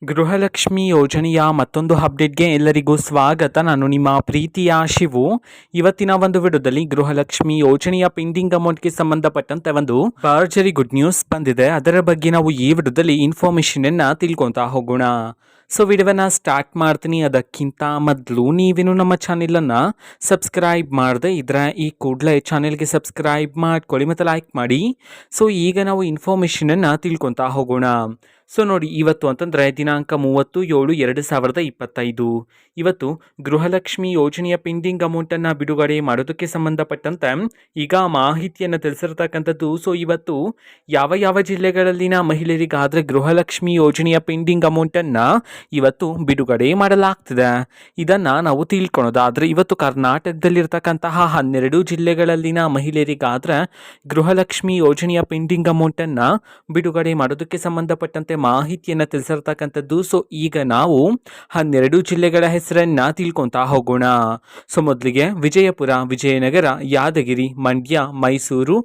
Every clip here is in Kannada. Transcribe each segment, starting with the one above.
ಗೃಹಲಕ್ಷ್ಮಿ ಯೋಜನೆಯ ಮತ್ತೊಂದು ಅಪ್ಡೇಟ್ಗೆ ಎಲ್ಲರಿಗೂ ಸ್ವಾಗತ. ನಾನು ನಿಮ್ಮ ಪ್ರೀತಿಯ ಶಿವು. ಇವತ್ತಿನ ಒಂದು ವಿಡಿಯೋದಲ್ಲಿ ಗೃಹಲಕ್ಷ್ಮಿ ಯೋಜನೆಯ ಪೆಂಡಿಂಗ್ ಅಮೌಂಟ್ಗೆ ಸಂಬಂಧಪಟ್ಟಂತೆ ಒಂದು ಭರ್ಜರಿ ಗುಡ್ ನ್ಯೂಸ್ ಬಂದಿದೆ. ಅದರ ಬಗ್ಗೆ ನಾವು ಈ ವಿಡಿಯೋದಲ್ಲಿ ಇನ್ಫಾರ್ಮೇಶನ್ ಅನ್ನ ತಿಳ್ಕೊತಾ ಹೋಗೋಣ. ಸೊ ವಿಡಿಯೋನ ಸ್ಟಾರ್ಟ್ ಮಾಡ್ತೀನಿ. ಅದಕ್ಕಿಂತ ಮೊದಲು ನೀವೇನು ನಮ್ಮ ಚಾನೆಲನ್ನು ಸಬ್ಸ್ಕ್ರೈಬ್ ಮಾಡದೆ ಇದ್ರೆ ಈ ಕೂಡಲೇ ಚಾನೆಲ್ಗೆ ಸಬ್ಸ್ಕ್ರೈಬ್ ಮಾಡ್ಕೊಳ್ಳಿ ಮತ್ತು ಲೈಕ್ ಮಾಡಿ. ಸೊ ಈಗ ನಾವು ಇನ್ಫಾರ್ಮೇಷನನ್ನು ತಿಳ್ಕೊತಾ ಹೋಗೋಣ. ಸೊ ನೋಡಿ, ಇವತ್ತು ಅಂತಂದರೆ ದಿನಾಂಕ 30/7/2025 ಇವತ್ತು ಗೃಹಲಕ್ಷ್ಮಿ ಯೋಜನೆಯ ಪೆಂಡಿಂಗ್ ಅಮೌಂಟನ್ನು ಬಿಡುಗಡೆ ಮಾಡೋದಕ್ಕೆ ಸಂಬಂಧಪಟ್ಟಂತೆ ಈಗ ಮಾಹಿತಿಯನ್ನು ತಿಳಿಸಿರ್ತಕ್ಕಂಥದ್ದು. ಸೊ ಇವತ್ತು ಯಾವ ಯಾವ ಜಿಲ್ಲೆಗಳಲ್ಲಿನ ಮಹಿಳೆಯರಿಗಾದರೆ ಗೃಹಲಕ್ಷ್ಮಿ ಯೋಜನೆಯ ಪೆಂಡಿಂಗ್ ಅಮೌಂಟನ್ನು ಇವತ್ತು ಬಿಡುಗಡೆ ಮಾಡಲಾಗ್ತಿದೆ, ಇದನ್ನು ನಾವು ತಿಳ್ಕೊಳೋದಾದರೆ ಇವತ್ತು ಕರ್ನಾಟಕದಲ್ಲಿರ್ತಕ್ಕಂತಹ 12 ಜಿಲ್ಲೆಗಳಲ್ಲಿನ ಮಹಿಳೆಯರಿಗಾದರೆ ಗೃಹಲಕ್ಷ್ಮಿ ಯೋಜನೆಯ ಪೆಂಡಿಂಗ್ ಅಮೌಂಟನ್ನು ಬಿಡುಗಡೆ ಮಾಡೋದಕ್ಕೆ ಸಂಬಂಧಪಟ್ಟಂತೆ ಮಾಹಿತಿಯನ್ನು ತಿಳಿಸಿರ್ತಕ್ಕಂಥದ್ದು. ಸೊ ಈಗ ನಾವು 12 ಜಿಲ್ಲೆಗಳ ಹೆಸರನ್ನು ತಿಳ್ಕೊತಾ ಹೋಗೋಣ. ಸೊ ಮೊದಲಿಗೆ ವಿಜಯಪುರ, ವಿಜಯನಗರ, ಯಾದಗಿರಿ, ಮಂಡ್ಯ, ಮೈಸೂರು,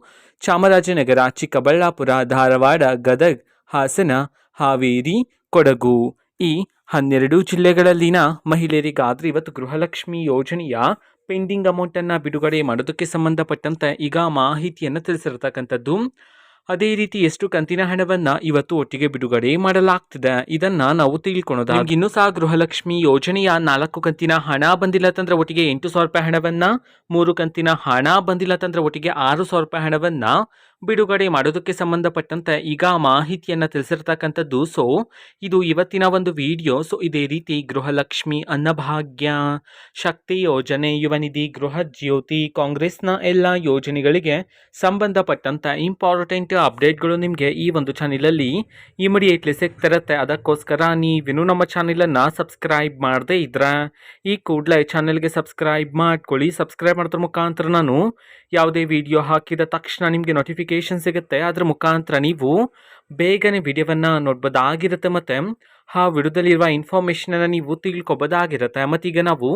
ಚಾಮರಾಜನಗರ, ಚಿಕ್ಕಬಳ್ಳಾಪುರ, ಧಾರವಾಡ, ಗದಗ್, ಹಾಸನ, ಹಾವೇರಿ, ಕೊಡಗು ಈ 12 ಜಿಲ್ಲೆಗಳಲ್ಲಿನ ಮಹಿಳೆಯರಿಗಾದರೆ ಇವತ್ತು ಗೃಹಲಕ್ಷ್ಮಿ ಯೋಜನೆಯ ಪೆಂಡಿಂಗ್ ಅಮೌಂಟನ್ನು ಬಿಡುಗಡೆ ಮಾಡೋದಕ್ಕೆ ಸಂಬಂಧಪಟ್ಟಂತೆ ಈಗ ಮಾಹಿತಿಯನ್ನು ತಿಳಿಸಿರ್ತಕ್ಕಂಥದ್ದು. ಅದೇ ರೀತಿ ಎಷ್ಟು ಕಂತಿನ ಹಣವನ್ನು ಇವತ್ತು ಒಟ್ಟಿಗೆ ಬಿಡುಗಡೆ ಮಾಡಲಾಗ್ತಿದೆ ಇದನ್ನು ನಾವು ತಿಳ್ಕೊಳೋದು. ಇನ್ನೂ ಸಹ ಗೃಹಲಕ್ಷ್ಮಿ ಯೋಜನೆಯ 4 ಕಂತಿನ ಹಣ ಬಂದಿಲ್ಲ ತಂದ್ರೆ ಒಟ್ಟಿಗೆ 8,000 ರೂಪಾಯಿ ಹಣವನ್ನು, 3 ಕಂತಿನ ಹಣ ಬಂದಿಲ್ಲ ತಂದ್ರೆ ಒಟ್ಟಿಗೆ 6,000 ರೂಪಾಯಿ ಹಣವನ್ನು ಬಿಡುಗಡೆ ಮಾಡೋದಕ್ಕೆ ಸಂಬಂಧಪಟ್ಟಂತೆ ಈಗ ಮಾಹಿತಿಯನ್ನು ತಿಳಿಸಿರ್ತಕ್ಕಂಥದ್ದು. ಸೊ ಇದು ಇವತ್ತಿನ ಒಂದು ವಿಡಿಯೋ. ಸೊ ಇದೇ ರೀತಿ ಗೃಹಲಕ್ಷ್ಮಿ, ಅನ್ನಭಾಗ್ಯ, ಶಕ್ತಿ ಯೋಜನೆ, ಯುವ ನಿಧಿ, ಗೃಹ ಜ್ಯೋತಿ, ಕಾಂಗ್ರೆಸ್ನ ಎಲ್ಲ ಯೋಜನೆಗಳಿಗೆ ಸಂಬಂಧಪಟ್ಟಂತ ಇಂಪಾರ್ಟೆಂಟ್ ಅಪ್ಡೇಟ್ಗಳು ನಿಮಗೆ ಈ ಒಂದು ಚಾನೆಲಲ್ಲಿ ಇಮಿಡಿಯೇಟ್ಲಿ ಸಿಗ್ತಿರುತ್ತೆ. ಅದಕ್ಕೋಸ್ಕರ ನೀವೇನು ನಮ್ಮ ಚಾನೆಲನ್ನು ಸಬ್ಸ್ಕ್ರೈಬ್ ಮಾಡದೇ ಇದ್ರೆ ಈ ಕೂಡಲೇ ಚಾನೆಲ್ಗೆ ಸಬ್ಸ್ಕ್ರೈಬ್ ಮಾಡ್ಕೊಳ್ಳಿ. ಸಬ್ಸ್ಕ್ರೈಬ್ ಮಾಡೋದ್ರ ಮುಖಾಂತರ ನಾನು ಯಾವುದೇ ವಿಡಿಯೋ ಹಾಕಿದ ತಕ್ಷಣ ನಿಮಗೆ ನೋಟಿಫಿಕೇಶನ್ ಸಿಗುತ್ತೆ. ಅದರ ಮುಖಾಂತರ ನೀವು ಬೇಗನೆ ವಿಡಿಯೋವನ್ನು ನೋಡ್ಬೋದಾಗಿರುತ್ತೆ ಮತ್ತು ಆ ವಿಡಿಯೋದಲ್ಲಿರುವ ಇನ್ಫಾರ್ಮೇಷನನ್ನು ನೀವು ತಿಳ್ಕೊಬೋದಾಗಿರುತ್ತೆ. ಮತ್ತೀಗ ನಾವು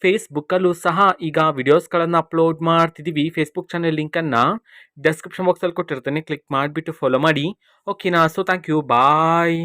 ಫೇಸ್ಬುಕ್ಕಲ್ಲೂ ಸಹ ಈಗ ವಿಡಿಯೋಸ್ಗಳನ್ನು ಅಪ್ಲೋಡ್ ಮಾಡ್ತಿದ್ದೀವಿ. ಫೇಸ್ಬುಕ್ ಚಾನೆಲ್ ಲಿಂಕನ್ನು ಡೆಸ್ಕ್ರಿಪ್ಷನ್ ಬಾಕ್ಸಲ್ಲಿ ಕೊಟ್ಟಿರ್ತೇನೆ, ಕ್ಲಿಕ್ ಮಾಡಿಬಿಟ್ಟು ಫಾಲೋ ಮಾಡಿ. ಓಕೆನಾ? So thank you, bye.